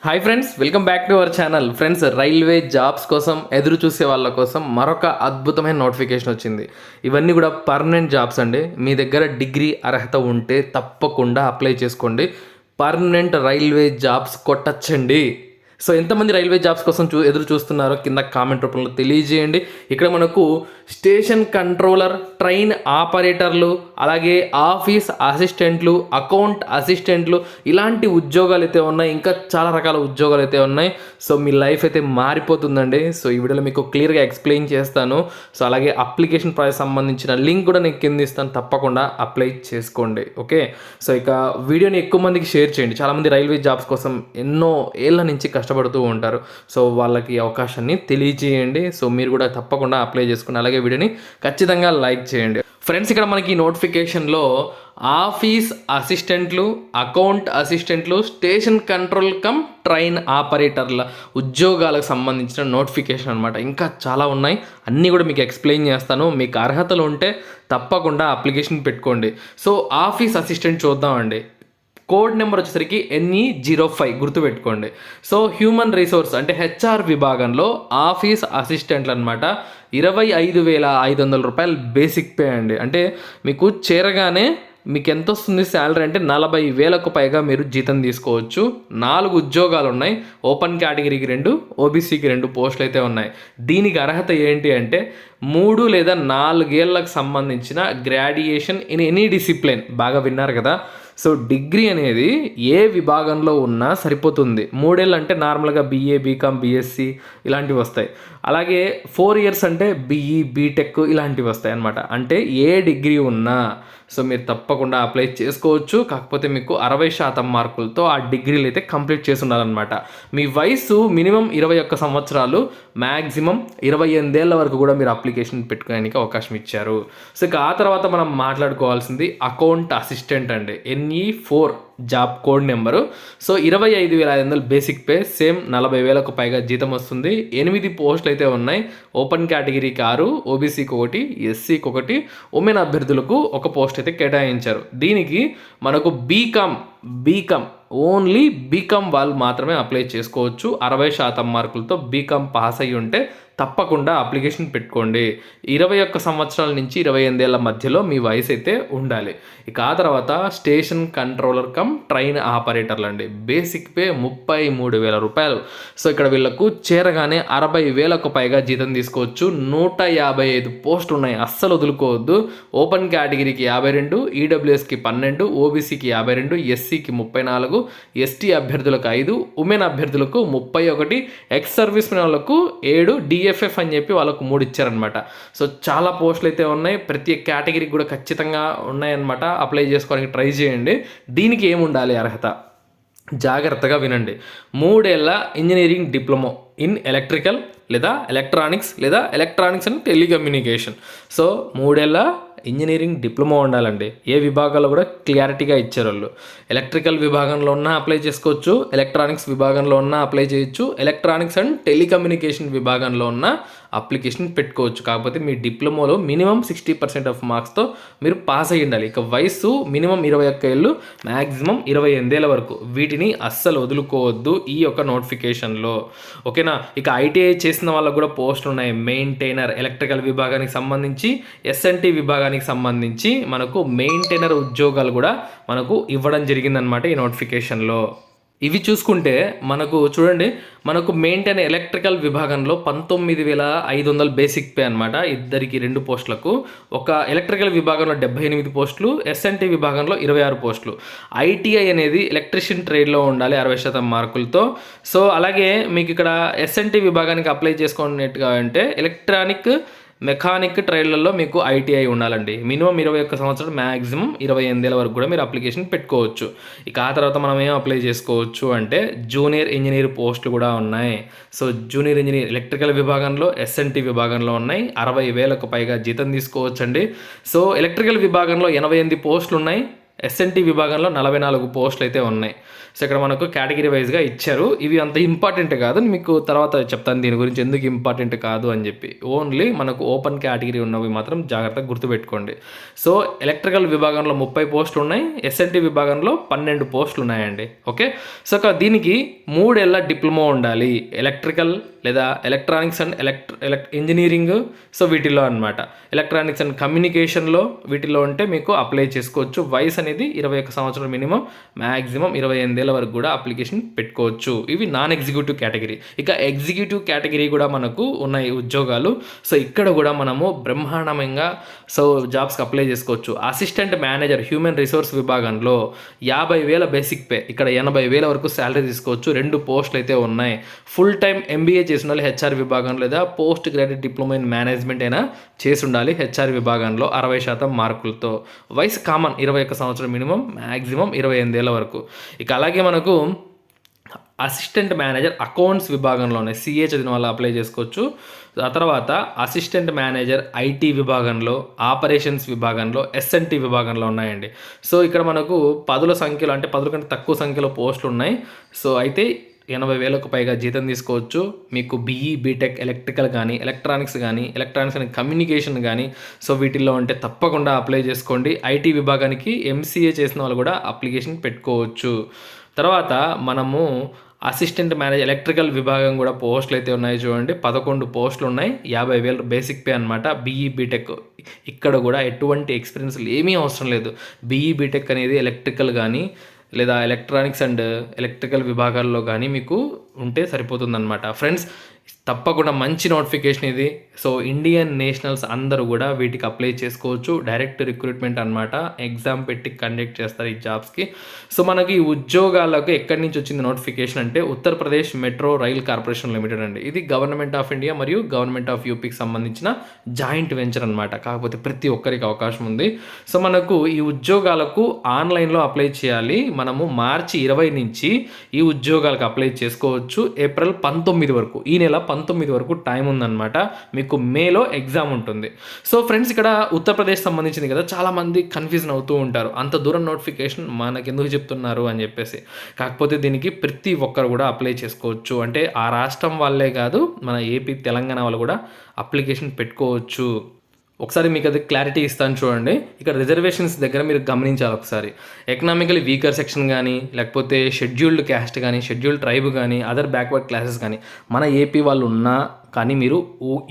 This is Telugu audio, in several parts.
Hi friends, welcome back to our channel. Friends, railway jobs కోసం ఎదురు చూసే వాళ్ళ కోసం మరొక అద్భుతమైన నోటిఫికేషన్ వచ్చింది. ఇవన్నీ కూడా పర్మనెంట్ జాబ్స్ అండి. మీ దగ్గర డిగ్రీ అర్హత ఉంటే తప్పకుండా అప్లై చేసుకోండి. పర్మనెంట్ రైల్వే జాబ్స్ కొట్టచ్చండి. సో ఎంతమంది రైల్వే జాబ్స్ కోసం ఎదురు చూస్తున్నారో కింద కామెంట్ రూపంలో తెలియజేయండి. ఇక్కడ మనకు స్టేషన్ కంట్రోలర్, ట్రైన్ ఆపరేటర్లు, అలాగే ఆఫీస్ అసిస్టెంట్లు, అకౌంట్ అసిస్టెంట్లు, ఇలాంటి ఉద్యోగాలు అయితే ఉన్నాయి. ఇంకా చాలా రకాల ఉద్యోగాలు అయితే ఉన్నాయి. సో మీ లైఫ్ అయితే మారిపోతుందండి. సో ఈ వీడియోలో మీకు క్లియర్గా ఎక్స్ప్లెయిన్ చేస్తాను. సో అలాగే అప్లికేషన్ ప్రాసెస్ సంబంధించిన లింక్ కూడా నేను కింద ఇస్తాను, తప్పకుండా అప్లై చేసుకోండి. ఓకే, సో ఇక వీడియోని ఎక్కువ మందికి షేర్ చేయండి. చాలామంది రైల్వే జాబ్స్ కోసం ఎన్నో ఏళ్ళ నుంచి కష్టపడుతూ ఉంటారు. సో వాళ్ళకి అవకాశాన్ని తెలియజేయండి. సో మీరు కూడా తప్పకుండా అప్లై చేసుకుని అలాగే వీడియోని ఖచ్చితంగా లైక్ చేయండి. ఫ్రెండ్స్, ఇక్కడ మనకి నోటిఫికేషన్లో ఆఫీస్ అసిస్టెంట్లు, అకౌంట్ అసిస్టెంట్లు, స్టేషన్ కంట్రోల్ కమ్ ట్రైన్ ఆపరేటర్ల ఉద్యోగాలకు సంబంధించిన నోటిఫికేషన్ అనమాట. ఇంకా చాలా ఉన్నాయి, అన్నీ కూడా మీకు ఎక్స్ప్లెయిన్ చేస్తాను. మీకు అర్హతలు ఉంటే తప్పకుండా అప్లికేషన్ పెట్టుకోండి. సో ఆఫీస్ అసిస్టెంట్ చూద్దామండి. కోడ్ నెంబర్ వచ్చేసరికి NE05 గుర్తుపెట్టుకోండి. సో హ్యూమన్ రిసోర్స్ అంటే HR విభాగంలో ఆఫీస్ అసిస్టెంట్లు అనమాట. 25,500 రూపాయలు బేసిక్ పే అండి. అంటే మీకు చేరగానే మీకు ఎంత వస్తుంది శాలరీ అంటే 40,000కు పైగా మీరు జీతం తీసుకోవచ్చు. 4 ఉద్యోగాలు ఉన్నాయి. ఓపెన్ కేటగిరీకి 2, OBCకి 2 పోస్టులు అయితే ఉన్నాయి. దీనికి అర్హత ఏంటి అంటే 3 లేదా 4 ఏళ్ళకు సంబంధించిన గ్రాడ్యుయేషన్ ఇన్ ఎనీ డిసిప్లిన్. బాగా విన్నారు కదా. సో డిగ్రీ అనేది ఏ విభాగంలో ఉన్నా సరిపోతుంది. 3 ఏళ్ళు అంటే నార్మల్గా BA, BCom, BSc ఇలాంటివి వస్తాయి. అలాగే 4 ఇయర్స్ అంటే BE, BTech ఇలాంటివి వస్తాయి అన్నమాట. అంటే ఏ డిగ్రీ ఉన్నా సో మీరు తప్పకుండా అప్లై చేసుకోవచ్చు. కాకపోతే మీకు 60% మార్కులతో ఆ డిగ్రీలు అయితే కంప్లీట్ చేసి ఉండాలన్నమాట. మీ వయసు మినిమం 21 సంవత్సరాలు, మ్యాక్సిమం 28 ఏళ్ళ వరకు కూడా మీరు అప్లికేషన్ పెట్టుకోవడానికి అవకాశం ఇచ్చారు. సో ఇక ఆ తర్వాత మనం మాట్లాడుకోవాల్సింది అకౌంట్ అసిస్టెంట్ అండి. NE4 job code number. So 25,500 basic pay, same 40,000కు పైగా జీతం వస్తుంది. 8 పోస్టులు అయితే ఉన్నాయి. ఓపెన్ కేటగిరీకి 6, OBCకి 1, SCకి 1, ఉమెన్ అభ్యర్థులకు 1 పోస్ట్ అయితే కేటాయించారు. దీనికి మనకు బీకామ్ ఓన్లీ బీకామ్ వాళ్ళు మాత్రమే అప్లై చేసుకోవచ్చు. 60% మార్కులతో బీకామ్ పాస్ అయ్యి ఉంటే తప్పకుండా అప్లికేషన్ పెట్టుకోండి. 21 సంవత్సరాల నుంచి 28 ఏళ్ళ మధ్యలో మీ వయసు అయితే ఉండాలి. ఇక ఆ తర్వాత స్టేషన్ కంట్రోలర్ కమ్ ట్రైన్ ఆపరేటర్లు అండి. బేసిక్ పే 33,000 రూపాయలు. సో ఇక్కడ వీళ్ళకు చేరగానే 60,000కు పైగా జీతం తీసుకోవచ్చు. 155 పోస్టులు ఉన్నాయి, అస్సలు వదులుకోవద్దు. ఓపెన్ కేటగిరీకి 52, EWSకి 12, OBCకి 52, SCకి 34, ST అభ్యర్థులకు 5, ఉమెన్ అభ్యర్థులకు 31, ఎక్స్ సర్వీస్ మెన్ వాళ్ళకు 7, DFF అని చెప్పి వాళ్ళకు 3 ఇచ్చారనమాట. సో చాలా పోస్టులు అయితే ఉన్నాయి. ప్రతి కేటగిరీకి కూడా ఖచ్చితంగా ఉన్నాయన్నమాట. అప్లై చేసుకోవడానికి ట్రై చేయండి. దీనికి ఏముండాలి అర్హత, జాగ్రత్తగా వినండి. 3 ఏళ్ళ ఇంజనీరింగ్ డిప్లొమా ఇన్ ఎలక్ట్రికల్ లేదా ఎలక్ట్రానిక్స్ అండ్ టెలికమ్యూనికేషన్. సో 3 ఏళ్ళ ఇంజనీరింగ్ డిప్లొమా ఉండాలండి. ఏ విభాగాల్లో కూడా క్లారిటీగా ఇచ్చారు వాళ్ళు. ఎలక్ట్రికల్ విభాగంలో ఉన్న అప్లై చేసుకోవచ్చు, ఎలక్ట్రానిక్స్ విభాగంలో ఉన్న అప్లై చేయొచ్చు, ఎలక్ట్రానిక్స్ అండ్ టెలికమ్యూనికేషన్ విభాగంలో ఉన్న అప్లికేషన్ పెట్టుకోవచ్చు. కాకపోతే మీ డిప్లొమాలో మినిమం 60% ఆఫ్ మార్క్స్తో మీరు పాస్ అయ్యి ఉండాలి. ఇక వయసు మినిమం 21 ఏళ్ళు, మ్యాక్సిమం 28 ఏళ్ళ వరకు. వీటిని అస్సలు వదులుకోవద్దు ఈ యొక్క నోటిఫికేషన్లో. ఓకేనా. ఇక ITI చేసిన వాళ్ళకు కూడా పోస్టులు ఉన్నాయి. మెయింటైనర్ ఎలక్ట్రికల్ విభాగానికి సంబంధించి, SNT విభాగానికి సంబంధించి మనకు మెయింటైనర్ ఉద్యోగాలు కూడా మనకు ఇవ్వడం జరిగిందనమాట ఈ నోటిఫికేషన్లో. ఇవి చూసుకుంటే మనకు చూడండి, మనకు మెయింటైన్ ఎలక్ట్రికల్ విభాగంలో 19,500 బేసిక్ పే అనమాట. ఇద్దరికి 2 పోస్టులకు. ఒక ఎలక్ట్రికల్ విభాగంలో 78 పోస్టులు, SNT విభాగంలో 26 పోస్టులు. ITI అనేది ఎలక్ట్రిషియన్ ట్రేడ్లో ఉండాలి 60% మార్కులతో. సో అలాగే మీకు ఇక్కడ SNT విభాగానికి అప్లై చేసుకునేట్టుగా అంటే ఎలక్ట్రానిక్ మెకానిక్ ట్రైడ్లలో మీకు ITI ఉండాలండి. మినిమం 21 సంవత్సరాలు, మ్యాక్సిమం 28 ఏళ్ళ వరకు కూడా మీరు అప్లికేషన్ పెట్టుకోవచ్చు. ఇక ఆ తర్వాత మనం ఏం అప్లై చేసుకోవచ్చు అంటే జూనియర్ ఇంజనీర్ పోస్టులు కూడా ఉన్నాయి. సో జూనియర్ ఇంజనీర్ ఎలక్ట్రికల్ విభాగంలో, SNT విభాగంలో ఉన్నాయి. 60,000కు పైగా జీతం తీసుకోవచ్చండి. సో ఎలక్ట్రికల్ విభాగంలో 88 పోస్టులు ఉన్నాయి. ఎస్ఎన్టీ విభాగంలో 44 పోస్టులు అయితే ఉన్నాయి. సో ఇక్కడ మనకు కేటగిరీ వైజ్గా ఇచ్చారు. ఇవి అంత ఇంపార్టెంట్ కాదు, మీకు తర్వాత చెప్తాను దీని గురించి ఎందుకు ఇంపార్టెంట్ కాదు అని చెప్పి. ఓన్లీ మనకు ఓపెన్ కేటగిరీ ఉన్నవి మాత్రం జాగ్రత్తగా గుర్తుపెట్టుకోండి. సో ఎలక్ట్రికల్ విభాగంలో 30 పోస్టులు ఉన్నాయి, ఎస్ఎన్టీ విభాగంలో 12 పోస్టులు ఉన్నాయండి. ఓకే, సో దీనికి 3 ఏళ్ళ డిప్లొమా ఉండాలి. ఎలక్ట్రికల్ లేదా ఎలక్ట్రానిక్స్ అండ్ ఇంజనీరింగ్, సో వీటిలో అనమాట. ఎలక్ట్రానిక్స్ అండ్ కమ్యూనికేషన్లో వీటిలో ఉంటే మీకు అప్లై చేసుకోవచ్చు. వయసు అనేది 21 సంవత్సరాలు మినిమం, మ్యాక్సిమం 28 ఏళ్ళ వరకు కూడా అప్లికేషన్ పెట్టుకోవచ్చు. ఇవి నాన్ ఎగ్జిక్యూటివ్ కేటగిరీ. ఇక ఎగ్జిక్యూటివ్ కేటగిరీ కూడా మనకు ఉన్నాయి ఉద్యోగాలు. సో ఇక్కడ కూడా మనము బ్రహ్మాండంగా జాబ్స్కి అప్లై చేసుకోవచ్చు. అసిస్టెంట్ మేనేజర్ హ్యూమన్ రిసోర్స్ విభాగంలో 50,000 బేసిక్ పే, ఇక్కడ 80,000 వరకు శాలరీ తీసుకోవచ్చు. 2 పోస్టులు అయితే ఉన్నాయి. ఫుల్ టైం ఎంబీఏ చేసిన వాళ్ళు హెచ్ఆర్ విభాగం లేదా post graduate diploma in management అయినా చేసి ఉండాలి హెచ్ఆర్ విభాగంలో 60% మార్కులతో. వయసు కామన్ 21 సంవత్సరం మినిమం, మ్యాక్సిమం 28 ఏళ్ళ వరకు. ఇక అలాగే మనకు అసిస్టెంట్ మేనేజర్ అకౌంట్స్ విభాగంలోనే సిఏ చదివిన వాళ్ళు అప్లై చేసుకోవచ్చు. ఆ తర్వాత అసిస్టెంట్ మేనేజర్ ఐటీ విభాగంలో, ఆపరేషన్స్ విభాగంలో, ఎస్ఎన్టీ విభాగంలో ఉన్నాయండి. సో ఇక్కడ మనకు 10ల సంఖ్యలో, అంటే 10 కంటే తక్కువ సంఖ్యలో పోస్టులు ఉన్నాయి. సో అయితే 80,000కు పైగా జీతం తీసుకోవచ్చు. మీకు బీఈ బీటెక్ ఎలక్ట్రికల్ కానీ, ఎలక్ట్రానిక్స్ అండ్ కమ్యూనికేషన్ కానీ, సో వీటిల్లో ఉంటే తప్పకుండా అప్లై చేసుకోండి. ఐటీ విభాగానికి ఎంసీఏ చేసిన వాళ్ళు కూడా అప్లికేషన్ పెట్టుకోవచ్చు. తర్వాత మనము అసిస్టెంట్ మేనేజర్ ఎలక్ట్రికల్ విభాగం కూడా పోస్టులు అయితే ఉన్నాయి చూడండి. 11 పోస్టులు ఉన్నాయి, 50,000 బేసిక్ పే అనమాట. బీఈ బీటెక్, ఇక్కడ కూడా ఎటువంటి ఎక్స్పీరియన్స్ ఏమీ అవసరం లేదు. బీఈ బీటెక్ అనేది ఎలక్ట్రికల్ కానీ లేదా ఎలక్ట్రానిక్స్ అండ్ ఎలక్ట్రికల్ విభాగాల్లో కానీ మీకు ఉంటే సరిపోతుందన్నమాట. ఫ్రెండ్స్, తప్పకుండా మంచి నోటిఫికేషన్ ఇది. సో ఇండియన్ నేషనల్స్ అందరూ కూడా వీటికి అప్లై చేసుకోవచ్చు. డైరెక్ట్ రిక్రూట్మెంట్ అనమాట, ఎగ్జామ్ పెట్టి కండక్ట్ చేస్తారు ఈ జాబ్స్కి. సో మనకి ఈ ఉద్యోగాలకు ఎక్కడి నుంచి వచ్చింది నోటిఫికేషన్ అంటే Uttar Pradesh metro rail corporation limited అండి. ఇది గవర్నమెంట్ ఆఫ్ ఇండియా మరియు గవర్నమెంట్ ఆఫ్ యూపీకి సంబంధించిన జాయింట్ వెంచర్ అనమాట. కాకపోతే ప్రతి ఒక్కరికి అవకాశం ఉంది. సో మనకు ఈ ఉద్యోగాలకు ఆన్లైన్లో అప్లై చేయాలి. మనము మార్చి 20 నుంచి ఈ ఉద్యోగాలకు అప్లై చేసుకోవచ్చు. ఏప్రిల్ 19 వరకు, ఈ నెల 19 వరకు టైం ఉందన్నమాట. మీకు మేలో ఎగ్జామ్ ఉంటుంది. సో ఫ్రెండ్స్, ఇక్కడ ఉత్తరప్రదేశ్ సంబంధించింది కదా, చాలామంది కన్ఫ్యూజన్ అవుతూ ఉంటారు, అంత దూరం నోటిఫికేషన్ మనకు ఎందుకు చెప్తున్నారు అని చెప్పేసి. కాకపోతే దీనికి ప్రతి ఒక్కరు కూడా అప్లై చేసుకోవచ్చు. అంటే ఆ రాష్ట్రం వాళ్ళే కాదు, మన ఏపీ తెలంగాణ వాళ్ళు కూడా అప్లికేషన్ పెట్టుకోవచ్చు. ఒకసారి మీకు అది క్లారిటీ ఇస్తాను చూడండి. ఇక్కడ రిజర్వేషన్స్ దగ్గర మీరు గమనించాలి ఒకసారి. ఎకనామికలీ వీకర్ సెక్షన్ కానీ, లేకపోతే షెడ్యూల్డ్ క్యాస్ట్ కానీ, షెడ్యూల్డ్ ట్రైబ్ కానీ, అదర్ బ్యాక్వర్డ్ క్లాసెస్ కానీ మన ఏపీ వాళ్ళు ఉన్నా కానీ మీరు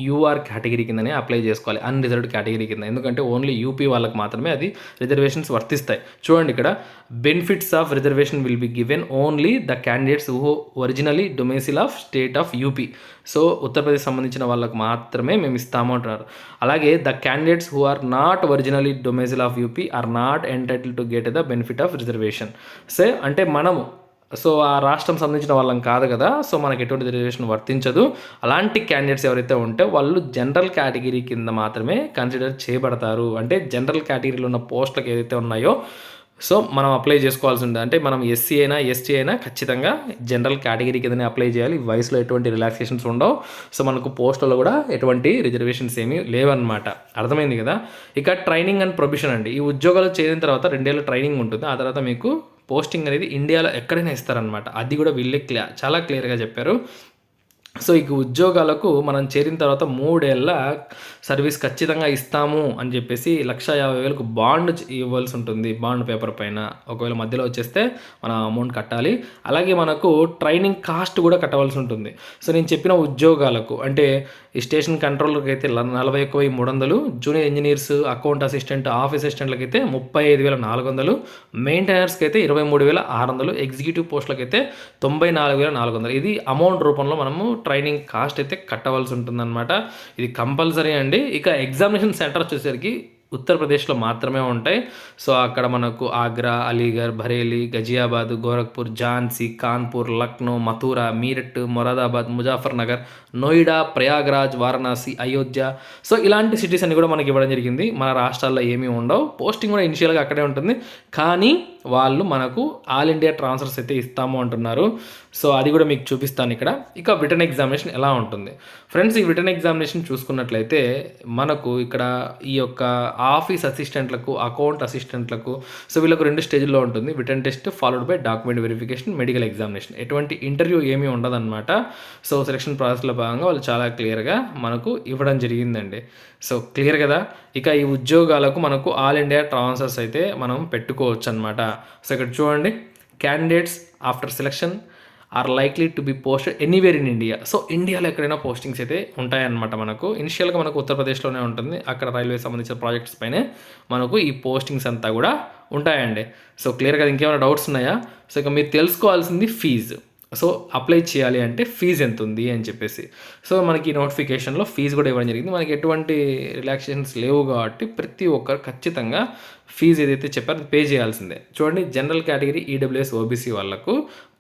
యూఆర్ కేటగిరీ కిందనే అప్లై చేసుకోవాలి, అన్రిజర్వ్డ్ కేటగిరీ కింద. ఎందుకంటే ఓన్లీ యూపీ వాళ్ళకి మాత్రమే అది రిజర్వేషన్స్ వర్తిస్తాయి. చూడండి, ఇక్కడ benefits of reservation will be given only the candidates who originally domicile of state of UP. So Uttar Pradesh సంబంధించిన వాళ్ళకి మాత్రమే మేము ఇస్తాము అంటున్నారు. అలాగే the candidates who are not originally domicile of UP are not entitle to get the benefit of reservation. So అంటే మనము ఆ రాష్ట్రం సంబంధించిన వాళ్ళం కాదు కదా, సో మనకి ఎటువంటి రిజర్వేషన్ వర్తించదు. అలాంటి క్యాండిడేట్స్ ఎవరైతే ఉంటే వాళ్ళు జనరల్ కేటగిరీ కింద మాత్రమే కన్సిడర్ చేయబడతారు. అంటే జనరల్ కేటగిరీలో ఉన్న పోస్టులకు ఏదైతే ఉన్నాయో సో మనం అప్లై చేసుకోవాల్సి ఉంటుంది. అంటే మనం ఎస్సీ అయినా ఎస్టీ అయినా ఖచ్చితంగా జనరల్ కేటగిరీ కిందనే అప్లై చేయాలి. వయసులో ఎటువంటి రిలాక్సేషన్స్ ఉండవు. సో మనకు పోస్టుల్లో కూడా ఎటువంటి రిజర్వేషన్స్ ఏమీ లేవన్నమాట. అర్థమైంది కదా. ఇక ట్రైనింగ్ అండ్ ప్రొబిషన్ అండి. ఈ ఉద్యోగాలు చేరిన తర్వాత 2 ఏళ్ళ ట్రైనింగ్ ఉంటుంది. ఆ తర్వాత మీకు పోస్టింగ్ అనేది ఇండియాలో ఎక్కడైనా ఇస్తారనమాట. అది కూడా వీళ్ళే చాలా క్లియర్గా చెప్పారు. సో ఈ ఉద్యోగాలకు మనం చేరిన తర్వాత 3 ఏళ్ళ సర్వీస్ ఖచ్చితంగా ఇస్తాము అని చెప్పేసి 150,000కు బాండ్ ఇవ్వాల్సి ఉంటుంది. బాండ్ పేపర్ పైన ఒకవేళ మధ్యలో వచ్చేస్తే మనం అమౌంట్ కట్టాలి. అలాగే మనకు ట్రైనింగ్ కాస్ట్ కూడా కట్టవలసి ఉంటుంది. సో నేను చెప్పిన ఉద్యోగాలకు అంటే ఈ స్టేషన్ కంట్రోలర్కి అయితే 41,300, junior engineers, account assistant, office అసిస్టెంట్లకి అయితే 35,400, మెయింటెనర్స్కి అయితే 23,600, ఎగ్జిక్యూటివ్ పోస్టులకి అయితే 94,400. ఇది అమౌంట్ రూపంలో మనము ట్రైనింగ్ కాస్ట్ అయితే కట్టవలసి ఉంటుందన్నమాట. ఇది కంపల్సరీ అండి. ఇక ఎగ్జామినేషన్ సెంటర్ వచ్చేసరికి ఉత్తరప్రదేశ్లో మాత్రమే ఉంటాయి. సో అక్కడ మనకు ఆగ్రా, అలీగఢ్, బరేలీ, గజియాబాద్, గోరఖ్పూర్, ఝాన్సీ, కాన్పూర్, లక్నో, మథురా, మీరట్, మొరాదాబాద్, ముజాఫర్ నగర్, నోయిడా, ప్రయాగ్రాజ్, వారణాసి, అయోధ్య, సో ఇలాంటి సిటీస్ అన్ని కూడా మనకి ఇవ్వడం జరిగింది. మన రాష్ట్రాల్లో ఏమీ ఉండవు. పోస్టింగ్ కూడా ఇనిషియల్గా అక్కడే ఉంటుంది. కానీ వాళ్ళు మనకు ఆల్ ఇండియా ట్రాన్స్ఫర్స్ అయితే ఇస్తాము అంటున్నారు. సో అది కూడా మీకు చూపిస్తాను ఇక్కడ. ఇక రిటర్న్ ఎగ్జామినేషన్ ఎలా ఉంటుంది ఫ్రెండ్స్. ఈ రిటర్న్ ఎగ్జామినేషన్ చూసుకున్నట్లయితే మనకు ఇక్కడ ఈ యొక్క ఆఫీస్ అసిస్టెంట్లకు, అకౌంట్ అసిస్టెంట్లకు, సో వీళ్ళకు 2 స్టేజ్‌లో ఉంటుంది. Written test followed by document verification, medical examination. ఎటువంటి ఇంటర్వ్యూ ఏమీ ఉండదనమాట. సో సెలక్షన్ ప్రాసెస్‌లో భాగంగా వాళ్ళు చాలా క్లియర్‌గా మనకు ఇవ్వడం జరిగిందండి. సో క్లియర్ కదా! ఇక ఈ ఉద్యోగాలకు మనకు ఆల్ ఇండియా ట్రాన్స్ఫర్స్ అయితే మనం పెట్టుకోవచ్చనమాట. సో ఇక్కడ చూడండి, candidates after selection are likely to be posted anywhere in India. So ఇండియాలో ఎక్కడైనా పోస్టింగ్స్ అయితే ఉంటాయన్నమాట మనకు. ఇనిషియల్గా మనకు ఉత్తరప్రదేశ్లోనే ఉంటుంది. అక్కడ రైల్వే సంబంధించిన ప్రాజెక్ట్స్ పైనే మనకు ఈ పోస్టింగ్స్ అంతా కూడా ఉంటాయండి. సో క్లియర్గా ఇంకేమైనా డౌట్స్ ఉన్నాయా? సో ఇక మీరు తెలుసుకోవాల్సింది ఫీజు. సో అప్లై చేయాలి అంటే ఫీజు ఎంత ఉంది అని చెప్పేసి. సో మనకి నోటిఫికేషన్లో ఫీజు కూడా ఇవ్వడం జరిగింది. మనకి ఎటువంటి రిలాక్సేషన్స్ లేవు కాబట్టి ప్రతి ఒక్కరు ఖచ్చితంగా ఫీజు ఏదైతే చెప్పారో అది పే చేయాల్సిందే. చూడండి, జనరల్ కేటగిరీ ఈడబ్ల్యూఎస్ ఓబీసీ వాళ్ళకు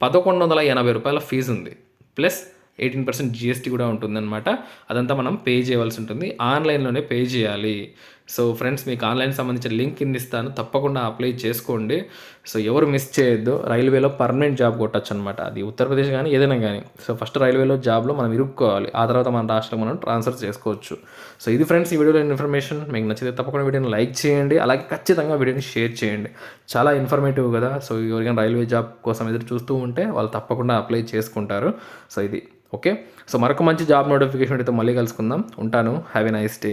₹1,180 ఫీజు ఉంది. ప్లస్ 18% జీఎస్టీ కూడా ఉంటుందన్నమాట. అదంతా మనం పే చేయవలసి ఉంటుంది. ఆన్లైన్లోనే పే చేయాలి. సో ఫ్రెండ్స్, మీకు ఆన్లైన్ సంబంధించిన లింక్ కింద ఇస్తాను, తప్పకుండా అప్లై చేసుకోండి. సో ఎవరు మిస్ చేయొద్దు. రైల్వేలో పర్మనెంట్ జాబ్ కొట్టచ్చు అనమాట. అది ఉత్తరప్రదేశ్ కానీ ఏదైనా కానీ. సో ఫస్ట్ రైల్వేలో జాబ్లో మనం ఇరుక్కోవాలి, ఆ తర్వాత మన రాష్ట్రం మనం ట్రాన్స్ఫర్ చేసుకోవచ్చు. సో ఇది ఫ్రెండ్స్ ఈ వీడియోలో ఇన్ఫర్మేషన్. మీకు నచ్చితే తప్పకుండా వీడియోని లైక్ చేయండి, అలాగే ఖచ్చితంగా వీడియోని షేర్ చేయండి. చాలా ఇన్ఫర్మేటివ్ కదా. సో ఎవరికైనా రైల్వే జాబ్ కోసం ఎదురు చూస్తూ ఉంటే వాళ్ళు తప్పకుండా అప్లై చేసుకుంటారు. సో ఇది ఓకే. సో మరొక మంచి జాబ్ నోటిఫికేషన్ అయితే మళ్ళీ కలుసుకుందాం. ఉంటాను. Have a nice day.